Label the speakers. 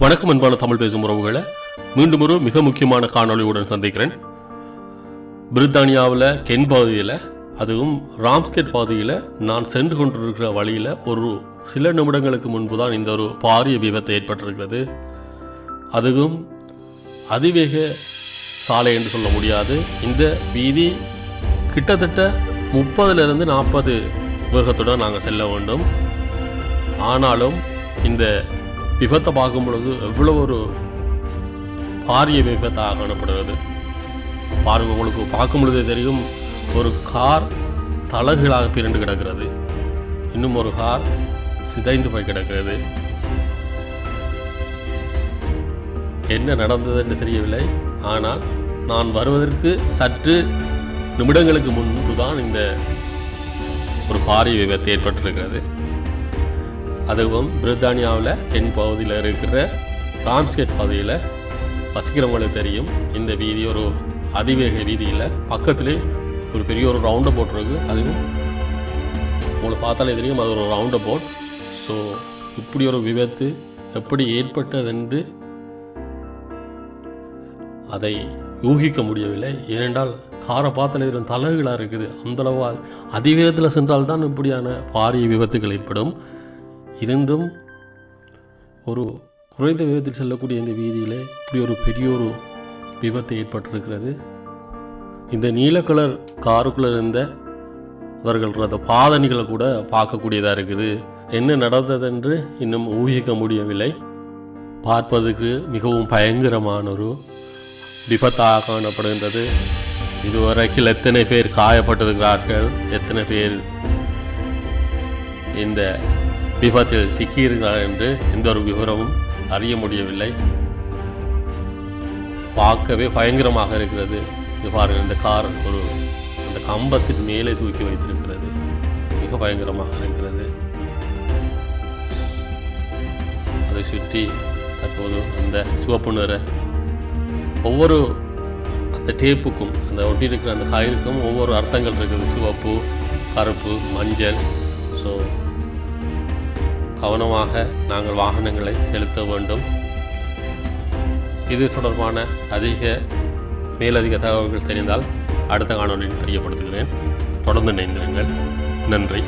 Speaker 1: வணக்கம் அன்பான தமிழ் பேசும் உறவுகளை மீண்டும் ஒரு மிக முக்கியமான காணொளியுடன் சந்திக்கிறேன். பிரித்தானியாவில் கென் பகுதியில், அதுவும் ராம்ஸ்கேட் பகுதியில் நான் சென்று கொண்டிருக்கிற வழியில் ஒரு சில நிமிடங்களுக்கு முன்பு தான் இந்த ஒரு பாரிய விபத்து ஏற்பட்டிருக்கிறது. அதுவும் அதிவேக சாலை என்று சொல்ல முடியாது. இந்த வீதி கிட்டத்தட்ட 30லிருந்து 40 வேகத்துடன் நாங்கள் செல்ல வேண்டும். ஆனாலும் இந்த விபத்தை பார்க்கும் பொழுது எவ்வளோ ஒரு பாரிய விபத்தாக காணப்படுகிறது பாருங்கள். உங்களுக்கு பார்க்கும் பொழுதே தெரியும், ஒரு கார் தலகீழாக பிறண்டு கிடக்கிறது, இன்னும் ஒரு கார் சிதைந்து போய் கிடக்கிறது. என்ன நடந்தது என்று தெரியவில்லை. ஆனால் நான் வருவதற்கு சற்று நிமிடங்களுக்கு முன்பு தான் இந்த ஒரு பாரிய விபத்து ஏற்பட்டிருக்கிறது. அதுவும் பிரித்தானியாவில் கென் பகுதியில் இருக்கிற ராம்ஸ்கேட் பகுதியில் வசிக்கிறவங்களுக்கு தெரியும். இந்த வீதி ஒரு அதிவேக வீதியில் பக்கத்திலே ஒரு பெரிய ஒரு ரவுண்டை போட் இருக்குது. அதுவும் உங்களுக்கு பார்த்தாலே தெரியும், அது ஒரு ரவுண்டை போட். ஸோ இப்படி ஒரு விபத்து எப்படி ஏற்பட்டதென்று அதை யூகிக்க முடியவில்லை. ஏனென்றால் காரை பார்த்தாலே தெரியும் தலைகளாக இருக்குது. அந்தளவு அதிவேகத்தில் சென்றால்தான் இப்படியான பாரிய விபத்துகள் ஏற்படும். இருந்தும் ஒரு குறைந்த வேகத்தில் செல்லக்கூடிய இந்த வீதியில் இப்படி ஒரு பெரிய ஒரு விபத்து ஏற்பட்டிருக்கிறது. இந்த நீல கலர் காருக்குள்ளே இருந்தவர்கள் அந்த பாதணிகளை கூட பார்க்கக்கூடியதாக இருக்குது. என்ன நடந்ததென்று இன்னும் ஊகிக்க முடியவில்லை. பார்ப்பதற்கு மிகவும் பயங்கரமான ஒரு விபத்தாக காணப்படுகின்றது. இதுவரைக்கும் எத்தனை பேர் காயப்பட்டிருக்கிறார்கள், எத்தனை பேர் இந்த விபத்தில் சிக்கியிருக்கிறார்கள் என்று எந்த ஒரு விவரமும் அறிய முடியவில்லை. பார்க்கவே பயங்கரமாக இருக்கிறது. இது பாருங்கள், இந்த கார் ஒரு அந்த கம்பத்தின் மேலே தூக்கி வைத்திருக்கிறது. மிக பயங்கரமாக இருக்கிறது. அதை சுற்றி தற்போது அந்த சிவப்பு நிற ஒவ்வொரு அந்த டேப்புக்கும், அந்த ஒட்டியிருக்கிற அந்த கயிறுக்கும் ஒவ்வொரு அர்த்தங்கள் இருக்குது. சிவப்பு, கருப்பு, மஞ்சள். ஸோ கவனமாக நாங்கள் வாகனங்களை செலுத்த வேண்டும். இது தொடர்பான மேலதிக தகவல்கள் தெரிந்தால் அடுத்த காணொலியில் தெரியப்படுத்துகிறேன். தொடர்ந்து இணைந்திருங்கள். நன்றி.